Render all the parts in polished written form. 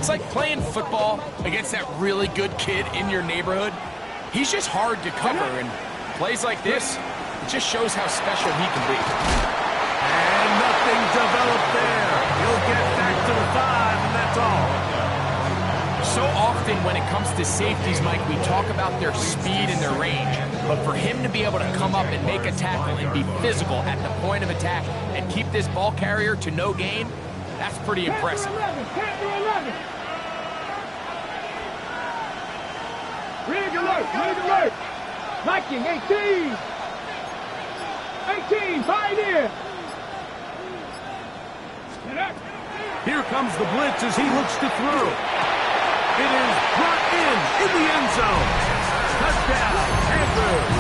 It's like playing football against that really good kid in your neighborhood. He's just hard to cover, and plays like this, it just shows how special he can be. And nothing developed there. He'll get back to the 5, and that's all. So often when it comes to safeties, Mike, we talk about their speed and their range. But for him to be able to come up and make a tackle and be physical at the point of attack and keep this ball carrier to no gain, that's pretty impressive. Rig alert! Viking, 18! 18, pioneer! Here comes the blitz as he looks to throw. It is brought in the end zone. Touchdown, Panthers.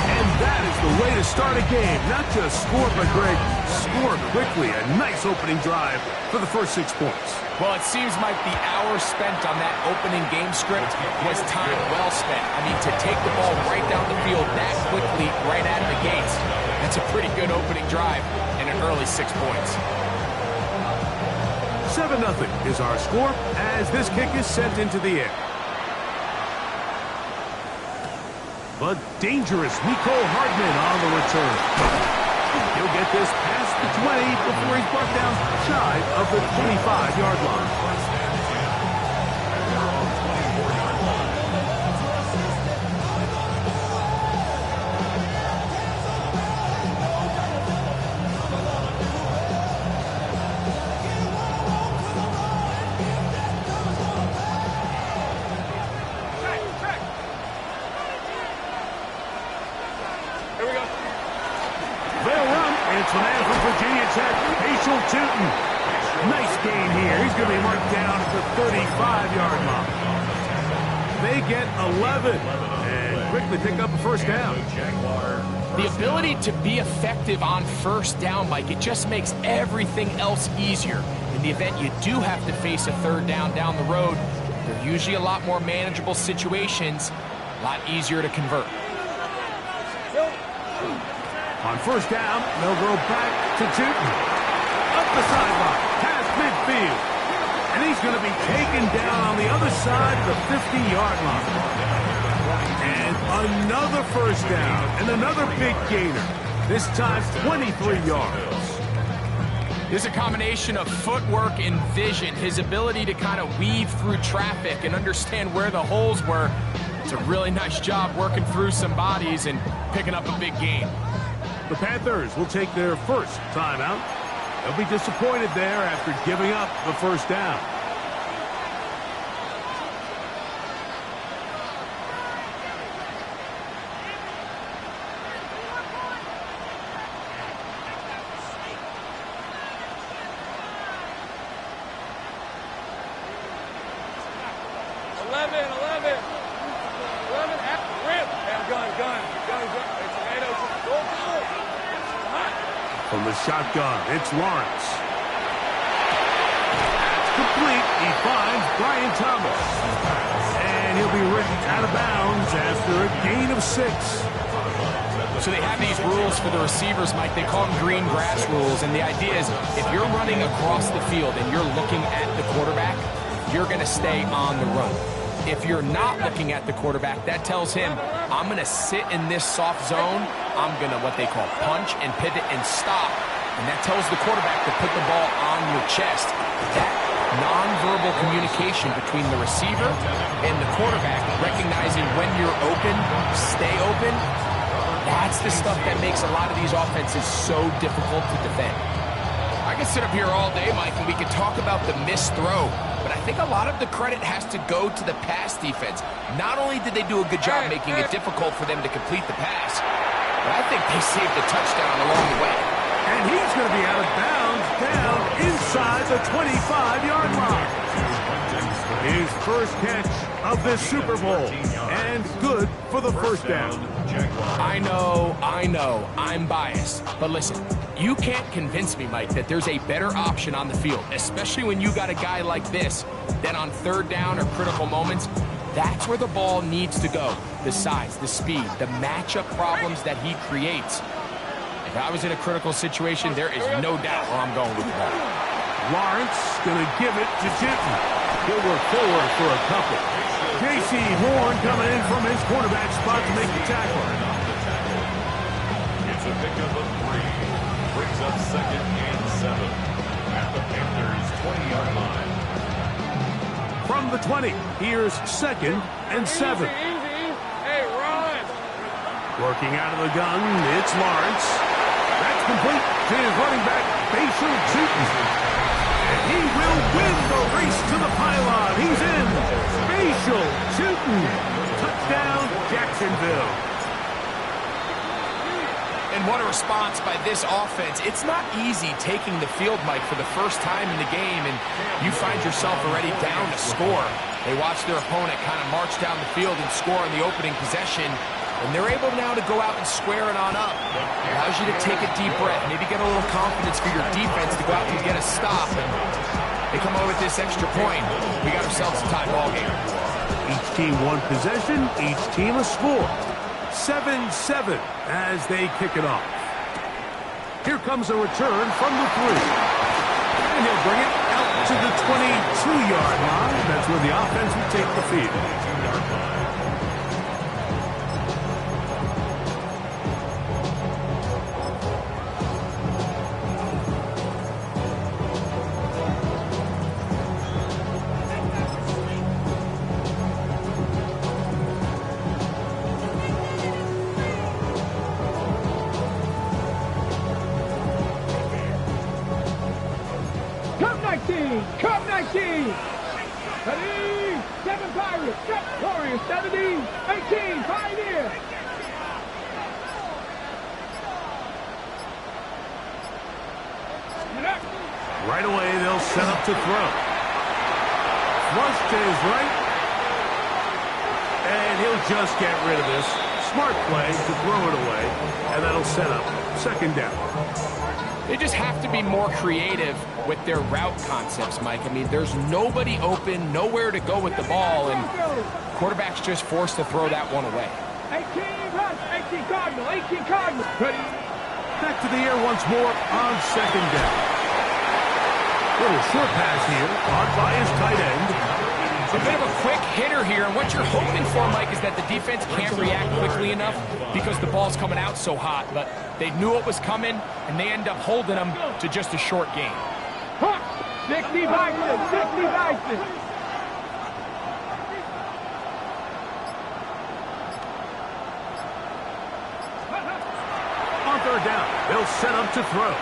And that is the way to start a game. Not just score, but Greg, score quickly. A nice opening drive for the first 6 points. Well, it seems like the hour spent on that opening game script was time well spent. I mean, to take the ball right down the field that quickly, right out of the gates, that's a pretty good opening drive and an early 6 points. 7-0 is our score as this kick is sent into the air. But dangerous Miko Hardman on the return. He'll get this past the 20 before he's brought down shy of the 25-yard line. It's the man from Virginia Tech, Rachel Tootin. Nice gain here. He's going to be marked down at the 35-yard line. They get 11 and quickly pick up a first down. The ability to be effective on first down, Mike, it just makes everything else easier. In the event you do have to face a third down the road, they're usually a lot more manageable situations, a lot easier to convert. On first down, they'll go back to Tootin. Up the sideline, past midfield. And he's going to be taken down on the other side of the 50-yard line. And another first down, and another big gainer. This time, 23 yards. There's a combination of footwork and vision, his ability to kind of weave through traffic and understand where the holes were. It's a really nice job working through some bodies and picking up a big gain. The Panthers will take their first timeout. They'll be disappointed there after giving up the first down. From the shotgun, it's Lawrence. That's complete. He finds Brian Thomas. And he'll be written out of bounds after a gain of 6. So they have these rules for the receivers, Mike. They call them green grass rules. And the idea is if you're running across the field and you're looking at the quarterback, you're going to stay on the run. If you're not looking at the quarterback, that tells him, I'm going to sit in this soft zone. I'm going to what they call punch and pivot and stop. And that tells the quarterback to put the ball on your chest. That nonverbal communication between the receiver and the quarterback, recognizing when you're open, stay open, that's the stuff that makes a lot of these offenses so difficult to defend. I could sit up here all day, Mike, and we could talk about the missed throw. But I think a lot of the credit has to go to the pass defense. Not only did they do a good job making it difficult for them to complete the pass, but I think they saved the touchdown along the way. And he's going to be out of bounds down inside the 25-yard line. His first catch of this Super Bowl. And good for the first down. I know, I'm biased. But listen, you can't convince me, Mike, that there's a better option on the field, especially when you got a guy like this, that on third down or critical moments, that's where the ball needs to go. The size, the speed, the matchup problems that he creates. If I was in a critical situation, there is no doubt where I'm going with the ball. Lawrence going to give it to Jinton. He'll work forward for a couple. J.C. Horn coming in from his quarterback spot to make the tackle. It's a pickup of 3. Brings up 2nd and 7 at the Panthers' 20-yard line. From the 20, here's 2nd and 7. Hey, run. Working out of the gun, it's Lawrence. That's complete to his running back, Facial Chutin. And he will win the race to the pylon. He's in. Facial Chutin. Touchdown, Jacksonville. And what a response by this offense. It's not easy taking the field, Mike, for the first time in the game, and you find yourself already down to score. They watch their opponent kind of march down the field and score on the opening possession, and they're able now to go out and square it on up. It allows you to take a deep breath, maybe get a little confidence for your defense to go out and get a stop, and they come away with this extra point. We got ourselves a tie ball game. Each team one possession, each team a score. 7-7 as they kick it off. Here comes a return from the 3. And he'll bring it out to the 22-yard line. That's where the offense will take the field. Cup 19. Ready? 7 Pirates. Cup Warriors. 70. 18. Pioneer. Right away, they'll set up to throw. Flush to his right. And he'll just get rid of this. Smart play to throw it away. And that'll set up 2nd down. They just have to be more creative with their route concepts, Mike. I mean, there's nobody open, nowhere to go with the ball, and quarterback's just forced to throw that one away. 18 rush. 18 Cardinal. 18 Cardinal. Ready? Back to the air once more on 2nd down. Little short pass here, caught by his tight end. A bit of a quick hitter here, and what you're hoping for, Mike, is that the defense can't react quickly enough because the ball's coming out so hot, but they knew it was coming, and they end up holding them to just a short gain. 60 Bison. 60 Bison. On 3rd down, they'll set up to throw.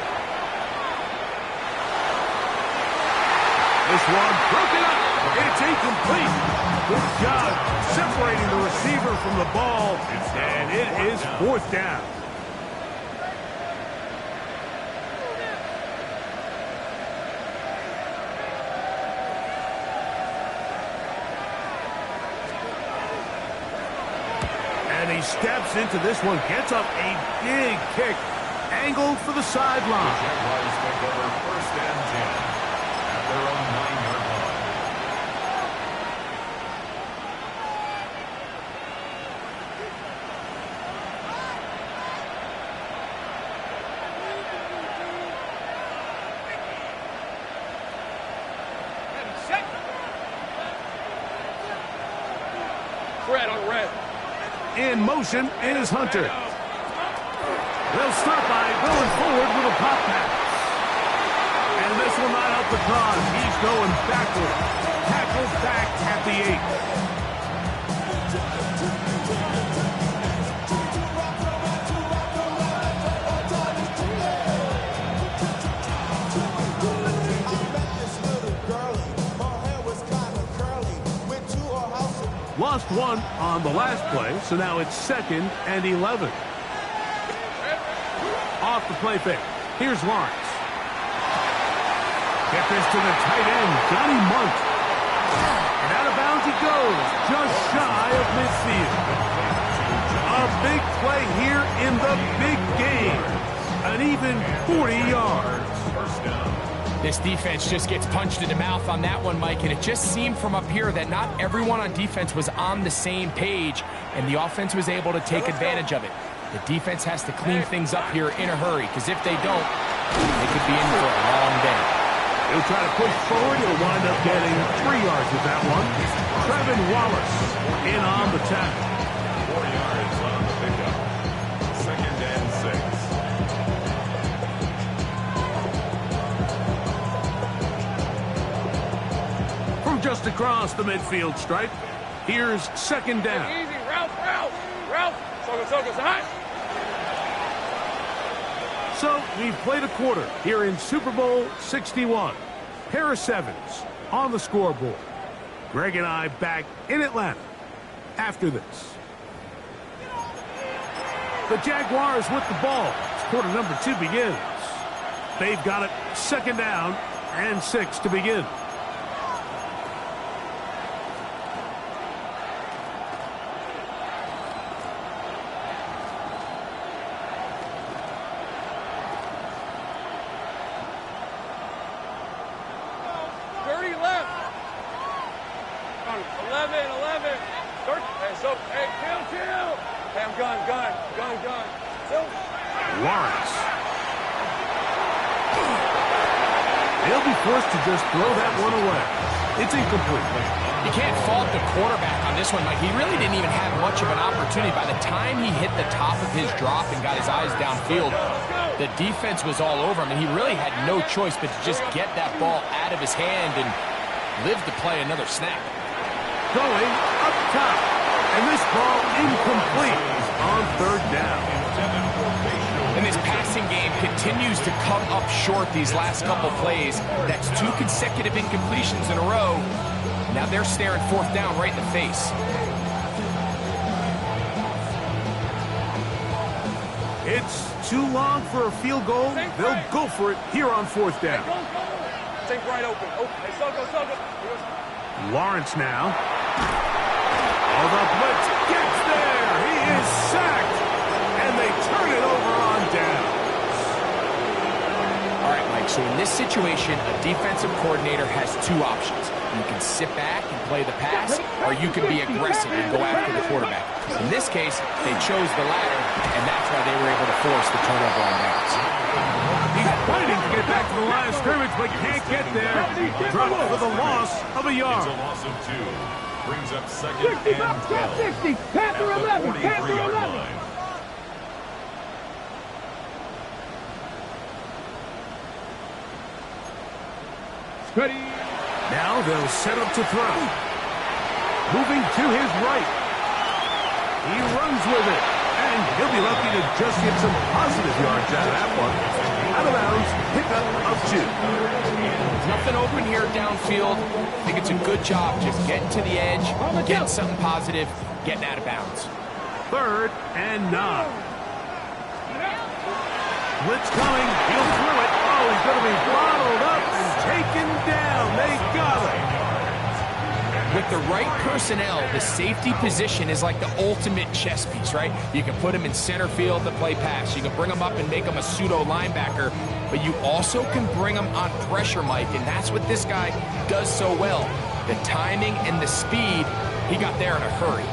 This one broken up. It's incomplete. Good job separating the receiver from the ball, and it is 4th down. And he steps into this one, gets up a big kick, angled for the sideline. Jaguars take over 1st and 10 at their own 9-yard line. Red on red. In motion is Hunter. They'll start by going forward with a pop pass. And this will not help the cause. He's going backward. Tackled back at the 8. Lost one on the last play, so now it's 2nd and 11. Off the play fake. Here's Lawrence. Get this to the tight end, Johnny Munt. And out of bounds he goes, just shy of midfield. A big play here in the big game. An even 40 yards. First down. This defense just gets punched in the mouth on that one, Mike, and it just seemed from up here that not everyone on defense was on the same page, and the offense was able to take advantage of it. The defense has to clean things up here in a hurry, because if they don't, they could be in for a long day. He'll try to push forward. He'll wind up getting 3 yards with that one. Trevin Wallace in on the tackle. 4 yards on the pickup. 2nd and 6. From just across the midfield stripe, here's 2nd down. Easy, Ralph. Soga, hot. So we've played a quarter here in Super Bowl 61. Pair of 7s on the scoreboard. Greg and I back in Atlanta after this. The Jaguars with the ball as quarter number 2 begins. They've got it 2nd down and 6 to begin. Lawrence. They'll be forced to just throw that one away. It's incomplete. You can't fault the quarterback on this one, Mike. He really didn't even have much of an opportunity. By the time he hit the top of his drop and got his eyes downfield, the defense was all over him, and he really had no choice but to just get that ball out of his hand and live to play another snap. Going up top. And this ball incomplete on 3rd down. And this passing game continues to come up short these last couple plays. That's 2 consecutive incompletions in a row. Now they're staring 4th down right in the face. It's too long for a field goal. They'll go for it here on 4th down. Think right open. Hey, Soga. Lawrence now. Oh, the blitz gets there. He is sacked. And they turn it over on downs. All right, Mike, so in this situation, a defensive coordinator has 2 options. You can sit back and play the pass, or you can be aggressive and go after the quarterback. In this case, they chose the latter, and that's why they were able to force the turnover on downs. He's fighting to get back to the line of scrimmage, but can't get there. Dropped for the loss of a yard. It's a loss of 2. Brings up 2nd and 12. 60, Panther 11, Panther 11. Line. Ready. Now they'll set up to throw. Moving to his right. He runs with it. And he'll be lucky to just get some positive yards out of that one. Out of bounds, pickup of 2. Nothing open here downfield. I think it's a good job just getting to the edge, getting something positive, getting out of bounds. 3rd and 9. Blitz coming. He'll throw it. Oh, he's going to be bottled up and taken down. They got him. With the right personnel, the safety position is like the ultimate chess piece, right? You can put him in center field to play pass. You can bring him up and make him a pseudo linebacker, but you also can bring him on pressure, Mike, and that's what this guy does so well. The timing and the speed, he got there in a hurry.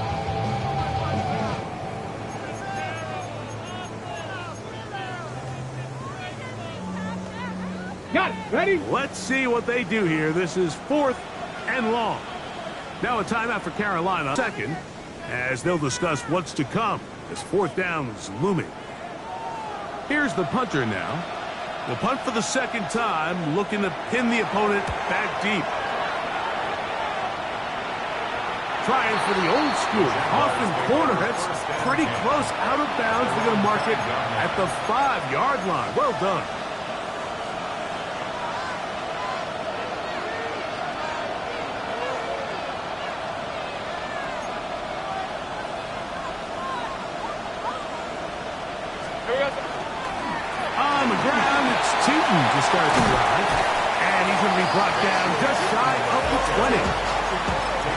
Got it. Ready? Let's see what they do here. This is 4th and long. Now a timeout for Carolina. 2nd, as they'll discuss what's to come as 4th down is looming. Here's the punter now. Will punt for the 2nd time, looking to pin the opponent back deep. Trying for the old school Coffin corner. That's pretty close out of bounds. They're going to mark it at the 5-yard line. Well done. On the ground, it's Tootin to start the drive. And he's going to be brought down just shy of the 20.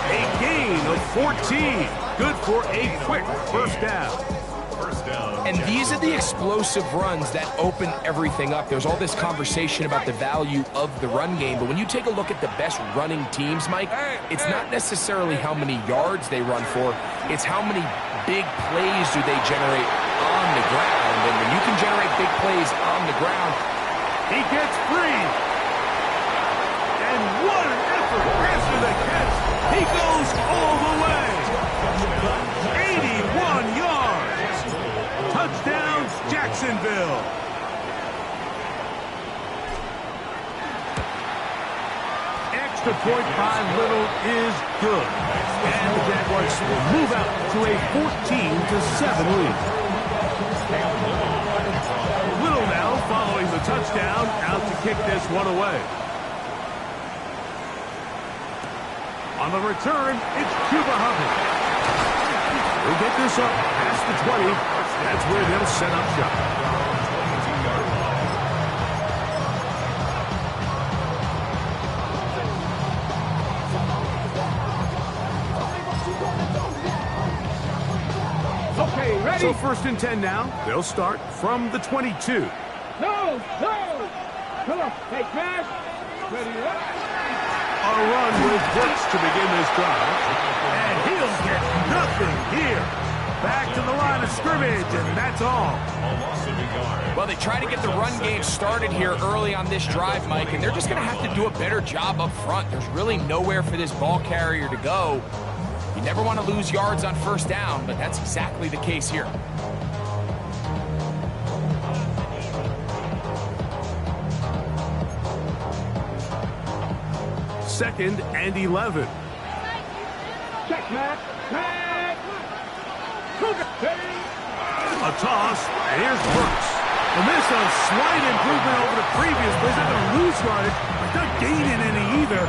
A gain of 14. Good for a quick 1st down. And these are the explosive runs that open everything up. There's all this conversation about the value of the run game, but when you take a look at the best running teams, Mike, it's not necessarily how many yards they run for, it's how many big plays do they generate on the ground. And when you can generate big plays on the ground, he gets free. Jacksonville. Extra point by Little is good. And the Jaguars will move out to a 14-7 lead. Little now following the touchdown, out to kick this one away. On the return, it's Cuba Hubbard. He'll get this up past the 20. That's where they'll set up shop. Okay, ready? So 1st and 10 now. They'll start from the 22. No! Come on, hey, Crash. Ready, A run with Brooks to begin this drive. And he'll get nothing here. Back to the line of scrimmage, and that's all. Well, they try to get the run game started here early on this drive, Mike, and they're just going to have to do a better job up front. There's really nowhere for this ball carrier to go. You never want to lose yards on 1st down, but that's exactly the case here. Second and 11. check, Matt. A toss, and here's Brooks. And this a slight improvement over the previous play. He's not going to lose yardage, but not gaining any either.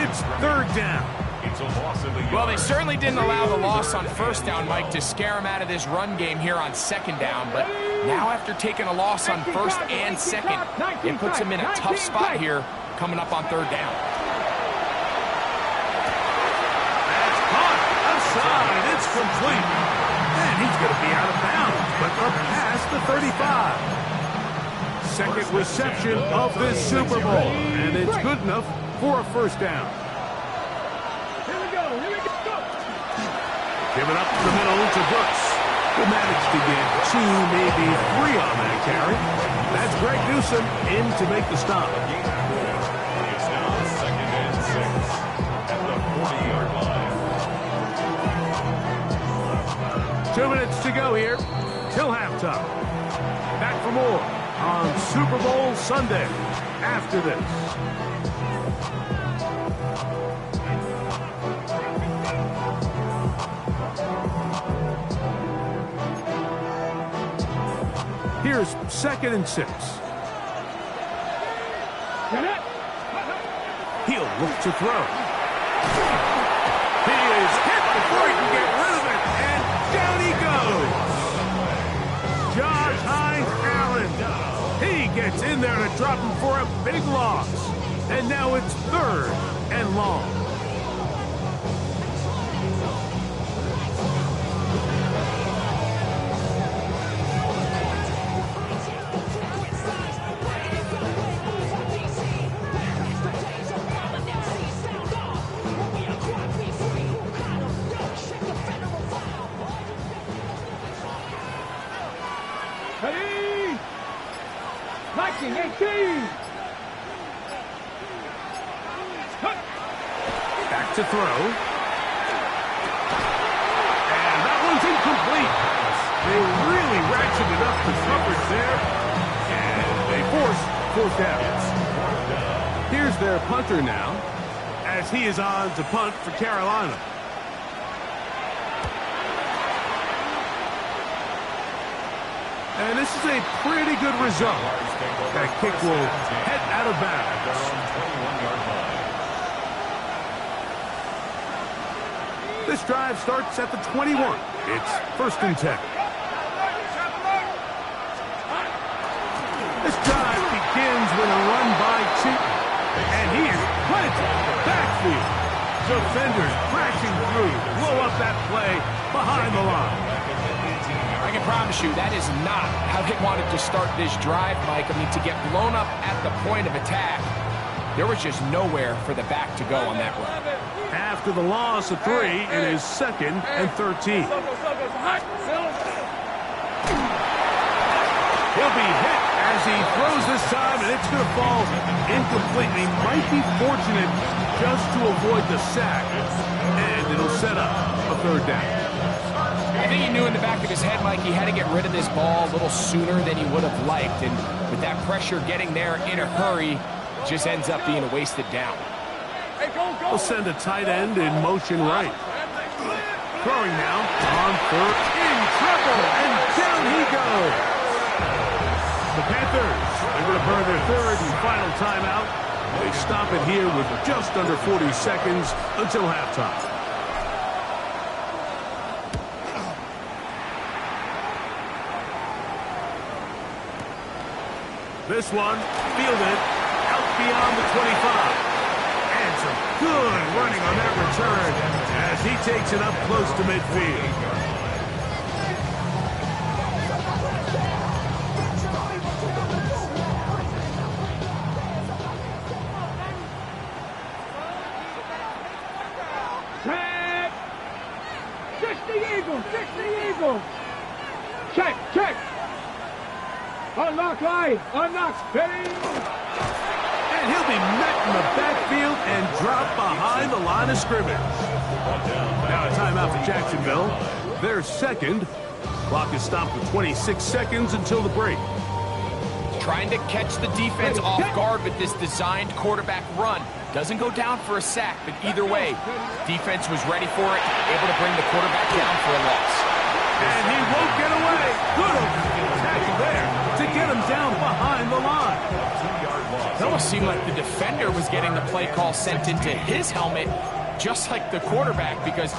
It's 3rd down. Well, they certainly didn't allow the loss on 1st down, Mike, to scare him out of this run game here on 2nd down. But now after taking a loss on 1st and 2nd, it puts him in a tough spot here coming up on 3rd down. That's caught. Outside. It's complete. And he's going to be out of bounds, but up past the 35. Second reception of this Super Bowl, and it's good enough for a 1st down. Here we go. Give it up the middle to Brooks. Will manage to get 2, maybe 3 on that carry. That's Greg Newsome in to make the stop. It's now 2nd and 6 at the 40-yard line. 2 minutes to go here till halftime. Back for more on Super Bowl Sunday after this. Here's 2nd and 6. He'll look to throw. He is hit before he can get rid of it, and down he goes. Josh Hines-Allen. He gets in there to drop him for a big loss. And now it's 3rd and long. Ready? 19, 18. Back to throw. And that one's incomplete. They really ratcheted up the coverage there. And they force 4th down. Here's their punter now, as he is on to punt for Carolina. And this is a pretty good result. That kick will head out of bounds. This drive starts at the 21. It's 1st and 10. This drive begins with a run by Cheaton. And he is planted backfield. Defenders crashing through. Blow up that play behind the line. I can promise you that is not how they wanted to start this drive, Mike. I mean, to get blown up at the point of attack, there was just nowhere for the back to go on that run. After the loss of 3, it is 2nd and 13. He'll be hit as he throws this time, and it's going to fall incomplete. He might be fortunate just to avoid the sack, and it'll set up a 3rd down. I think he knew in the back of his head, Mike, he had to get rid of this ball a little sooner than he would have liked. And with that pressure getting there in a hurry, it just ends up being a wasted down. We'll send a tight end in motion right. Throwing now on third, in trouble, and down he goes. The Panthers, they're going to burn their third and final timeout. They stop it here with just under 40 seconds until halftime. This one, fielded, out beyond the 25. And some good running on that return as he takes it up close to midfield. Check! 60 Eagles! 60 Eagles! Check! Check! Unlock line! Unlock! Ready! And he'll be met in the backfield and dropped behind the line of scrimmage. Now a timeout for Jacksonville. Their second. Clock is stopped with 26 seconds until the break. Trying to catch the defense off guard with this designed quarterback run. Doesn't go down for a sack, but either way, defense was ready for it, able to bring the quarterback down for a loss. And he won't get away. Good tackle there to get him down behind the line. It almost seemed like the defender was getting the play call sent into his helmet, just like the quarterback, because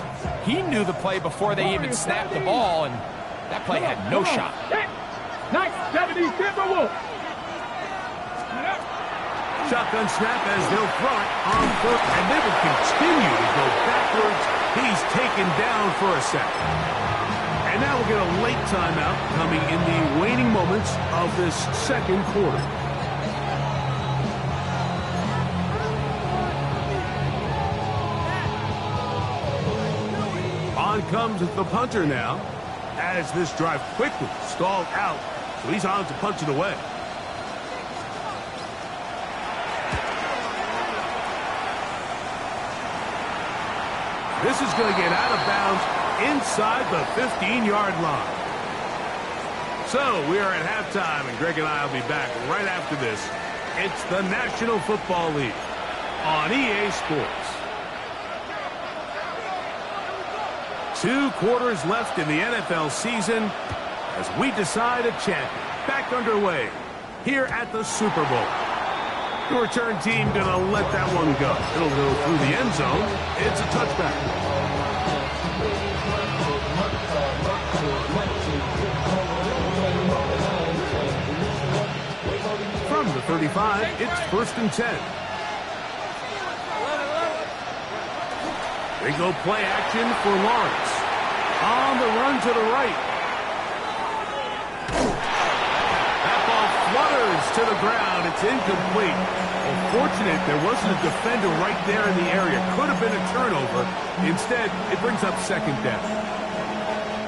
he knew the play before they even snapped the ball, and that play had no shot. Nice 70 Timberwolves! Shotgun snap as they'll throw it on foot, and they will continue to go backwards. He's taken down for a sack. And now we'll get a late timeout coming in the waning moments of this second quarter. On comes the punter now, as this drive quickly stalled out, so he's on to punch it away. This is going to get out of bounds inside the 15-yard line. So we are at halftime, and Greg and I will be back right after this. It's the National Football League on EA Sports. 2 quarters left in the NFL season as we decide a champion. Back underway here at the Super Bowl. The return team going to let that one go. It'll go through the end zone. It's a touchback. From the 35, it's 1st and 10. They go play action for Lawrence. On the run to the right. That ball flutters to the ground. It's incomplete. Well, fortunate there wasn't a defender right there in the area. Could have been a turnover. Instead, it brings up second down.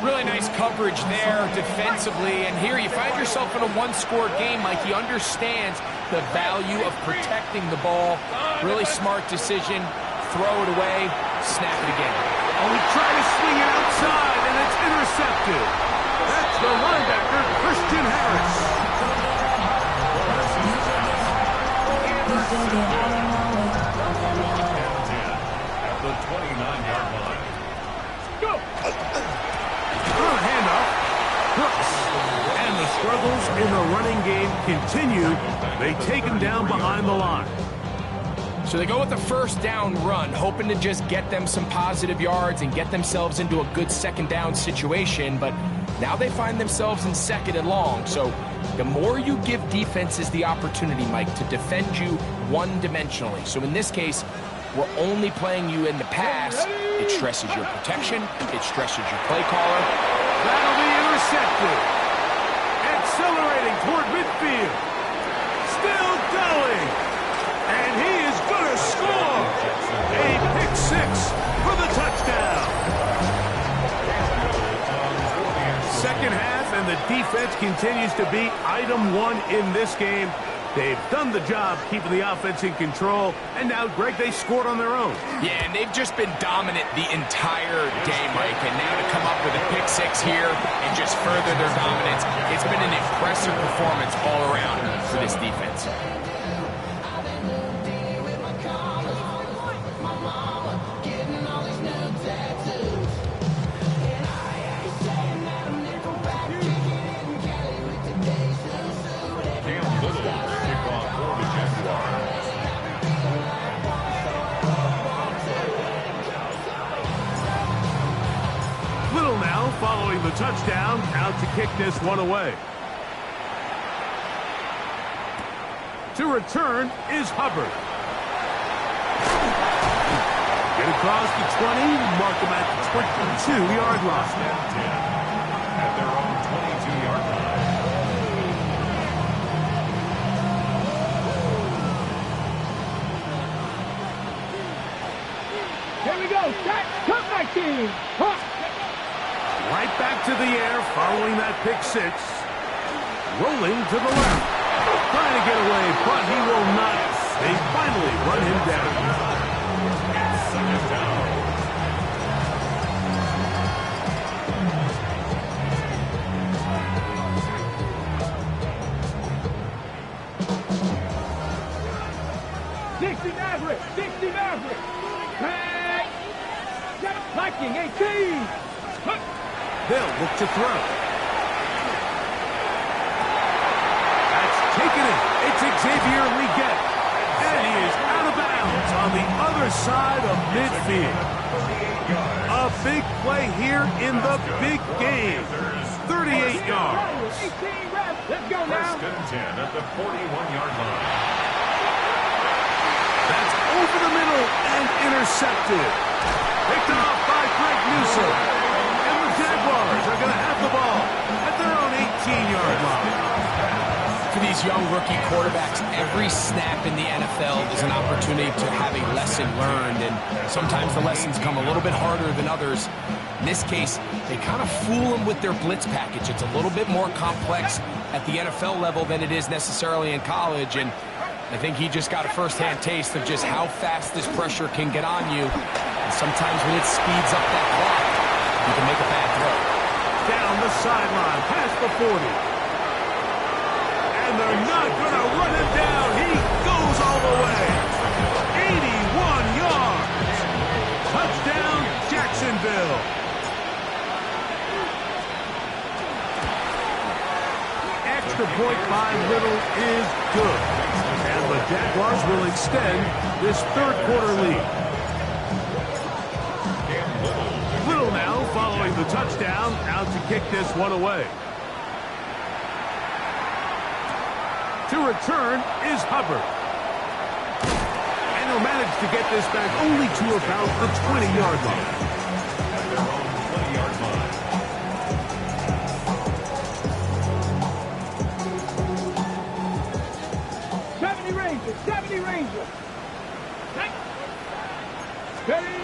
Really nice coverage there defensively. And here you find yourself in a one-score game. Like, he understands the value of protecting the ball. Really smart decision. Throw it away. Snap it again. Oh, he tried to swing it outside, and it's intercepted. That's the linebacker, Christian Harris. At the 29-yard line. Go! On a handoff. Brooks. And the struggles in the running game continue. They take him down behind the line. So they go with the first down run, hoping to just get them some positive yards and get themselves into a good second down situation, but now they find themselves in second and long. So the more you give defenses the opportunity, Mike, to defend you one-dimensionally. So in this case, we're only playing you in the pass. It stresses your protection. It stresses your play caller. That'll be intercepted. Accelerating toward midfield. Still going. And he is going to score. A pick six for the touchdown. Second half, and the defense continues to be item one in this game. They've done the job keeping the offense in control, and now, Greg, they scored on their own. Yeah, and they've just been dominant the entire day, Mike, and now to come up with a pick six here and just further their dominance, it's been an impressive performance all around for this defense. Following the touchdown, out to kick this one away. To return is Hubbard. Get across the 20, mark him at the 22-yard line. At their own 22-yard line. Here we go. Jack, come back team. Right back to the air following that pick six. Rolling to the left. Trying to get away, but he will not. They finally run him down. Second down. Dixie Maverick. Dixie Maverick. Viking 18. They'll look to throw. That's taken it. It's Xavier Leggett. And he is out of bounds on the other side of midfield. A big play here in the big game. 38 yards. Let's go now. First and 10 at the 41-yard line. That's over the middle and intercepted. Picked off by Greg Newsome. Jaguars are going to have the ball at their own 18-yard line. For these young rookie quarterbacks, every snap in the NFL is an opportunity to have a lesson learned, and sometimes the lessons come a little bit harder than others. In this case, they kind of fool them with their blitz package. It's a little bit more complex at the NFL level than it is necessarily in college, and I think he just got a first-hand taste of just how fast this pressure can get on you. And sometimes when it speeds up that clock, you can make a bad throw. Down the sideline, past the 40. And they're not going to run him down. He goes all the way. 81 yards. Touchdown, Jacksonville. Extra point by Little is good. And the Jaguars will extend this third-quarter lead. Following the touchdown, out to kick this one away. To return is Hubbard. And he'll manage to get this back only to about the 20-yard line. At their own 20-yard line. 70 Rangers, 70 Rangers. Ready?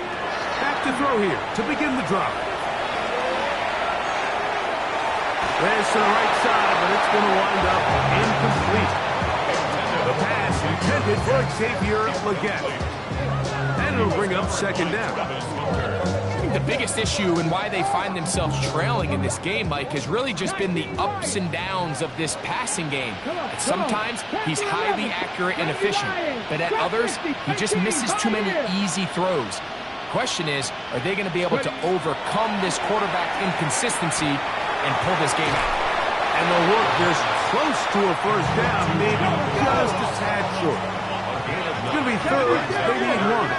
Back to throw here to begin the drive. There's to the right side, but it's going to wind up incomplete. The pass intended for Xavier Leggett. And it'll bring up second down. I think the biggest issue and why they find themselves trailing in this game, Mike, has really just been the ups and downs of this passing game. At sometimes, he's highly accurate and efficient, but at others, he just misses too many easy throws. The question is, are they going to be able to overcome this quarterback inconsistency and pull this game out? And they'll look just close to a first down, maybe just a tad short. It's going to be third. They need one.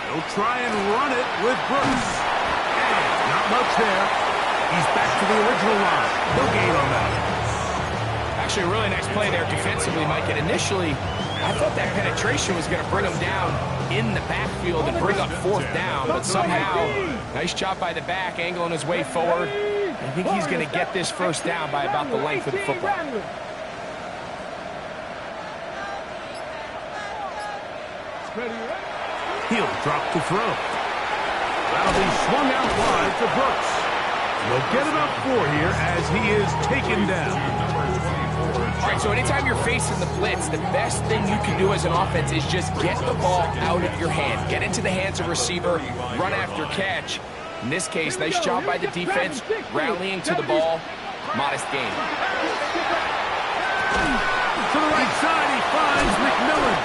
They'll try and run it with Brooks. And not much there. He's back to the original line. No gain on that. Actually, a really nice play there defensively, Mike. And initially, I thought that penetration was going to bring him down in the backfield and bring up fourth down, but somehow, nice job by the back, angling his way forward. I think he's going to get this first down by about the length of the football. He'll drop to throw. That'll be swung out wide to Brooks. They'll get about 4 here as he is taken down. All right, so anytime you're facing the blitz, the best thing you can do as an offense is just get the ball out of your hand. Get into the hands of receiver, run after catch. In this case, nice job by the defense, rallying to the ball. Modest gain. To the right side, he finds McMillan.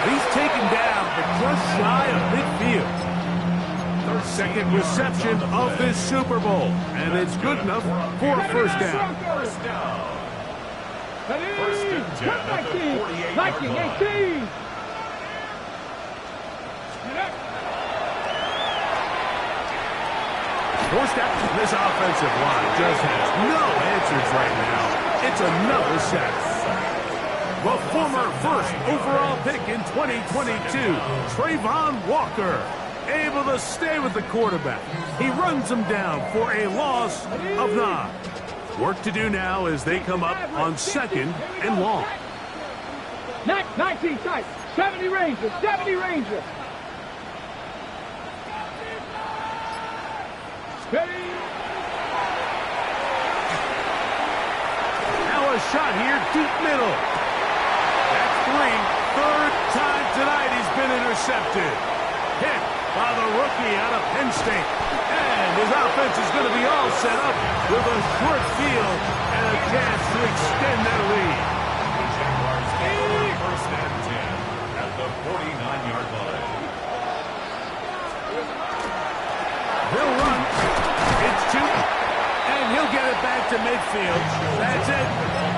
He's taken down, but just shy of midfield. Their second reception of this Super Bowl, and it's good enough for a first down. First down. First and 10 at the 48-yard line. 18. Forced out. This offensive line just has no answers right now. It's another sack. The former first overall pick in 2022, Trayvon Walker, able to stay with the quarterback. He runs him down for a loss of 9. Work to do now as they come up on 2nd and long. 19 tight. 70 Rangers. 70 Rangers. Now a shot here, deep middle. That's 3. Third time tonight he's been intercepted. Hit by the rookie out of Penn State. And his offense is going to be all set up with a short field and a chance to extend their lead. The Jaguars take first and 10 at the 49-yard line. He'll run. It's 2. And he'll get it back to midfield. That's it.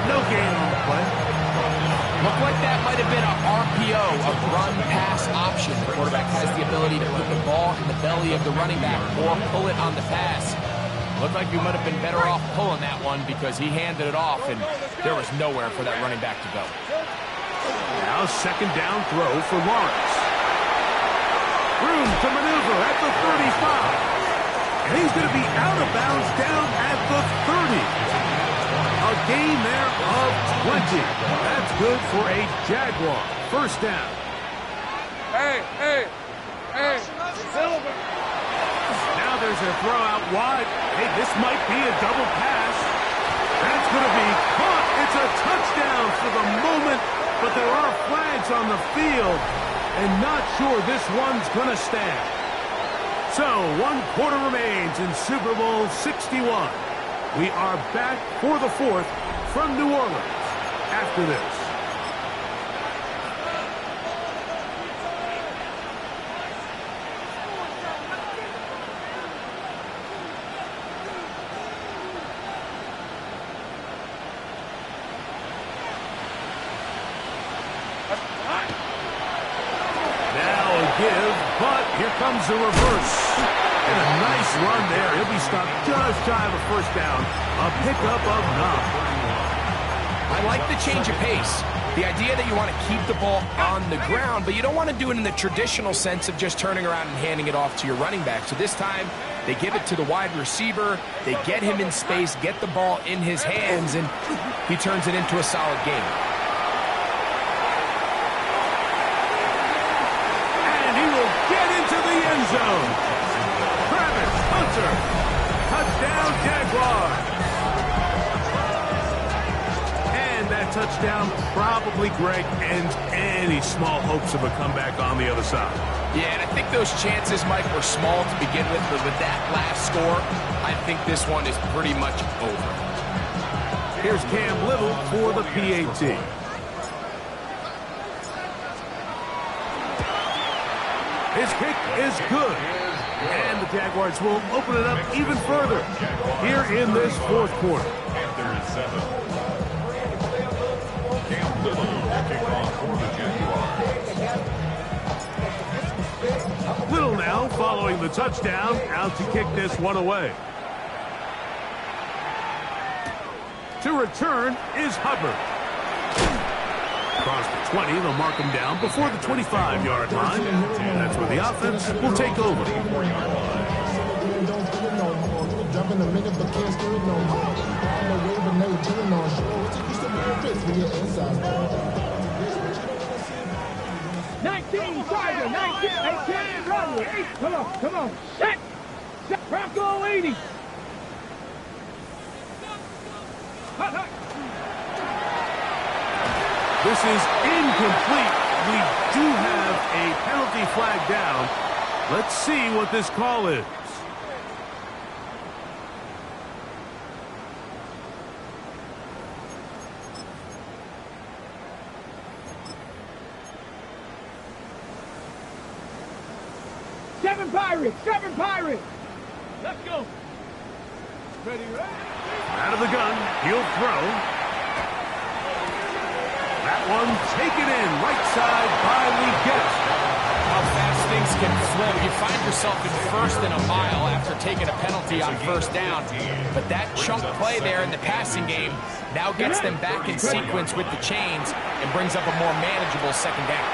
No gain on the play. Looked like that might have been a RPO, a run-pass option. The quarterback has the ability to put the ball in the belly of the running back or pull it on the pass. Looked like you might have been better off pulling that one because he handed it off, and there was nowhere for that running back to go. Now second down throw for Lawrence. Room to maneuver at the 35. And he's going to be out of bounds down at the 30. A gain there of 20. That's good for a Jaguar. First down. Hey. Now there's a throw out wide. Hey, this might be a double pass. That's going to be caught. It's a touchdown for the moment, but there are flags on the field, and not sure this one's going to stand. So, 1 quarter remains in Super Bowl 61. We are back for the 4th from New Orleans after this. Now a give, but here comes the reverse. And a nice run there. He'll be stopped just shy of a first down. A pickup of 9. I like the change of pace. The idea that you want to keep the ball on the ground, but you don't want to do it in the traditional sense of just turning around and handing it off to your running back. So this time, they give it to the wide receiver. They get him in space, get the ball in his hands, and he turns it into a solid game. And he will get into the end zone. Travis Hunter. Touchdown, Jaguars. And that touchdown probably, Greg, ends any small hopes of a comeback on the other side. Yeah, and I think those chances, Mike, were small to begin with, but with that last score, I think this one is pretty much over. Here's Cam Little for the PAT. His kick is good. And the Jaguars will open it up even further here in this 4th quarter. Panthers 7. Cam Little will kick off for the Jaguars. Little now following the touchdown, out to kick this one away. To return is Hubbard. Across the 20, they'll mark him down before the 25-yard line. That's where the offense will take over. Tiger, 19, 18, run, 8, come on, set, Bronco 80. is incomplete. We do have a penalty flag down. Let's see what this call is. Seven Pirates! Seven Pirates! Let's go! Ready, ready? Out of the gun, he'll throw. That one taken in, right side by Leggett. How fast things can flip. You find yourself in first and a mile after taking a penalty on first down. But that chunk play there in the passing game now gets them back in sequence with the chains and brings up a more manageable second down.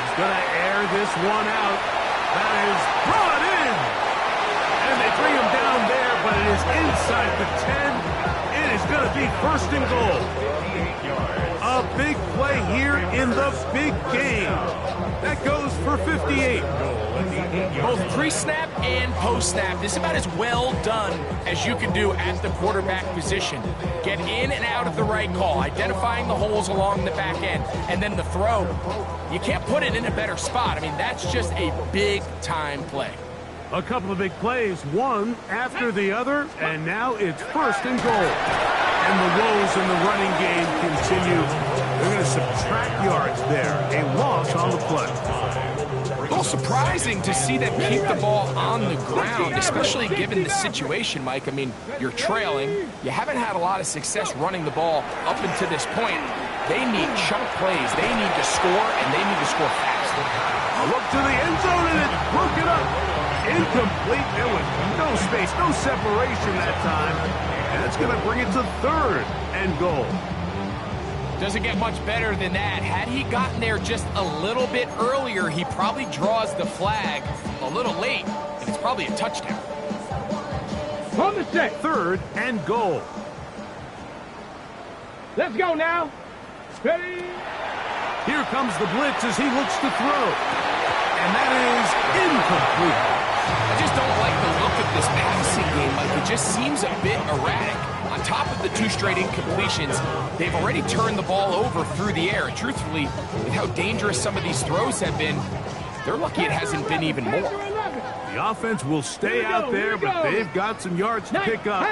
He's going to air this one out. That is brought in. And they bring him down there, but it is inside the 10. It is going to be first and goal. A big play here in the big game. That goes for 58. Both pre-snap and post-snap, this is about as well done as you can do at the quarterback position. Get in and out of the right call, identifying the holes along the back end, and then the throw. You can't put it in a better spot. I mean, that's just a big-time play. A couple of big plays, one after the other, and now it's first and goal. And the woes in the running game continue. They're going to subtract yards there. A loss on the play. A little surprising to see them keep the ball on the ground, especially given the situation, Mike. I mean, you're trailing. You haven't had a lot of success running the ball up until this point. They need chunk plays. They need to score, and they need to score fast. A look to the end zone, and it's broken up. Incomplete. There was no space, no separation that time. And it's going to bring it to third and goal. Doesn't get much better than that. Had he gotten there just a little bit earlier, he probably draws the flag a little late, and it's probably a touchdown. On the set. Third and goal. Let's go now. Ready? Here comes the blitz as he looks to throw. And that is incomplete. I just don't like the look of this passing game. Like, it just seems a bit erratic. On top of the 2 straight incompletions, they've already turned the ball over through the air. And truthfully, with how dangerous some of these throws have been, they're lucky it hasn't been even more. The offense will stay out there, but they've got some yards to pick up.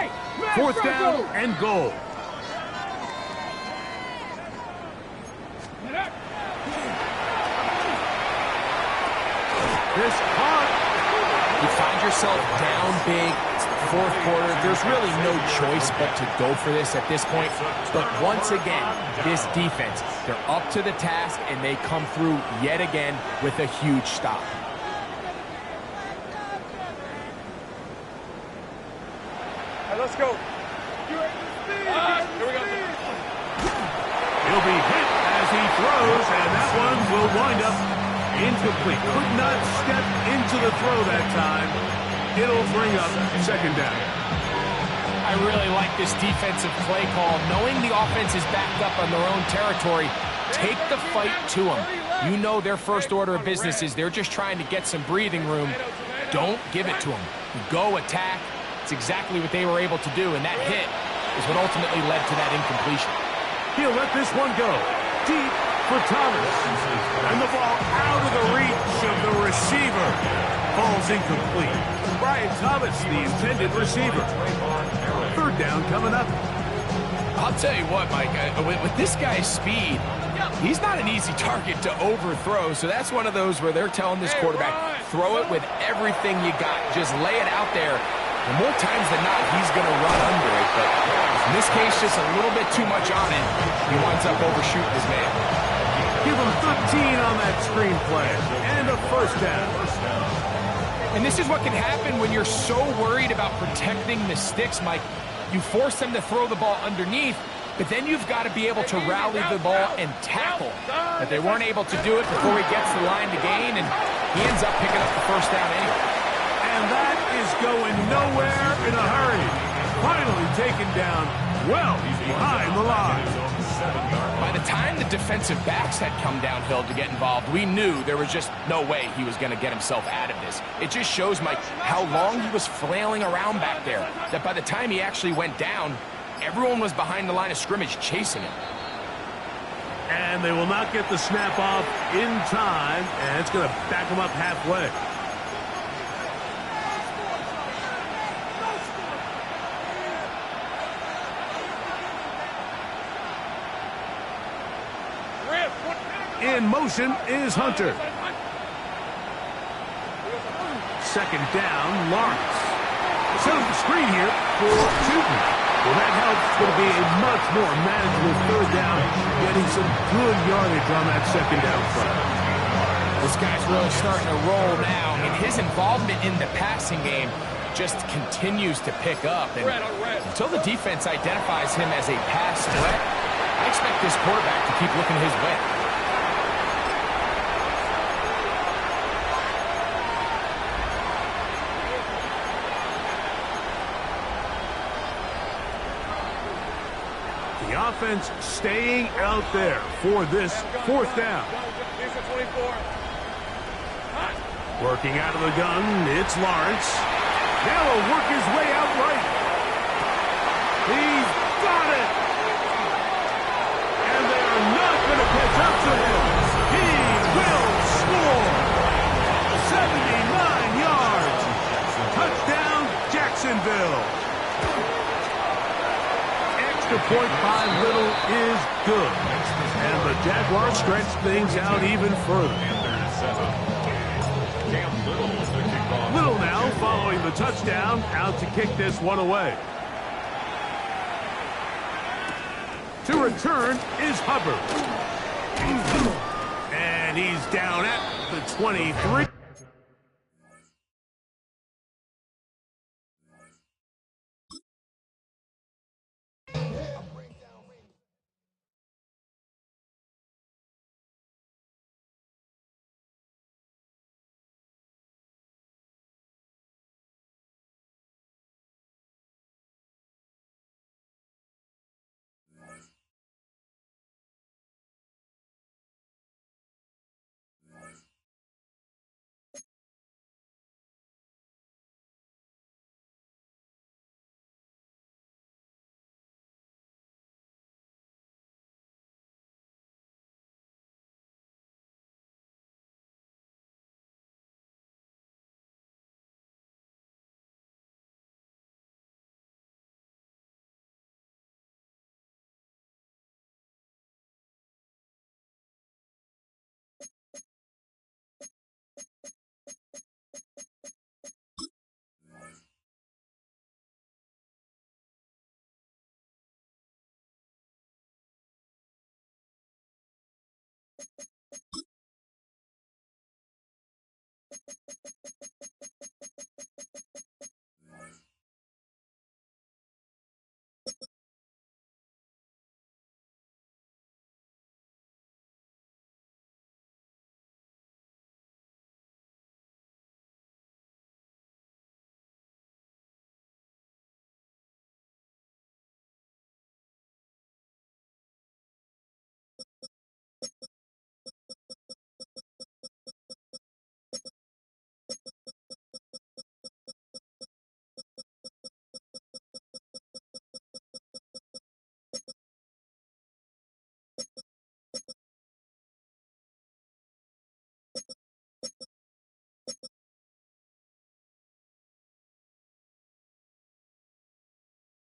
Fourth down and goal. This caught. You find yourself down big. It's the fourth quarter. There's really no choice but to go for this at this point. But once again, this defense, they're up to the task, and they come through yet again with a huge stop. Right, let's go. Here we go. He'll be hit as he throws, and that one will wind up incomplete. Could not step into the throw that time. It'll bring up second down. I really like this defensive play call. Knowing the offense is backed up on their own territory, take the fight to them. You know their first order of business is they're just trying to get some breathing room. Don't give it to them. Go attack. It's exactly what they were able to do, and that hit is what ultimately led to that incompletion. He'll let this one go. Deep for Thomas. And the ball out of the reach of the receiver. Ball's incomplete. Brian Thomas, the intended receiver. Third down coming up. I'll tell you what, Mike, with this guy's speed, he's not an easy target to overthrow, so that's one of those where they're telling this quarterback, throw it with everything you got. Just lay it out there. And more times than not, he's going to run under it, but in this case, just a little bit too much on it. He winds up overshooting his man. Give him 13 on that screenplay. And a first down. And this is what can happen when you're so worried about protecting the sticks, Mike. You force them to throw the ball underneath, but then you've got to be able to rally the ball and tackle. But they weren't able to do it before he gets the line to gain, and he ends up picking up the first down anyway. And that is going nowhere in a hurry. Finally taken down well behind the line. By the time the defensive backs had come downhill to get involved, we knew there was just no way he was going to get himself out of this. It just shows, Mike, how long he was flailing around back there, that by the time he actually went down, everyone was behind the line of scrimmage chasing him. And they will not get the snap off in time, and it's going to back them up halfway. In motion is Hunter. Second down, Lawrence. Setting the screen here for Tootin. Well, that helps. It's going to be a much more manageable third down, getting some good yardage on that second down front. This guy's really starting to roll now, and his involvement in the passing game just continues to pick up. And until the defense identifies him as a pass threat, I expect this quarterback to keep looking his way. The offense staying out there for this fourth down. Working out of the gun, it's Lawrence. Now he'll work his way out right. He's got it. And they are not going to catch up to him. He will score. 79 yards. Touchdown, Jacksonville. Extra point by Little is good. And the Jaguars stretch things out even further. Little now following the touchdown, out to kick this one away. To return is Hubbard. And he's down at the 23.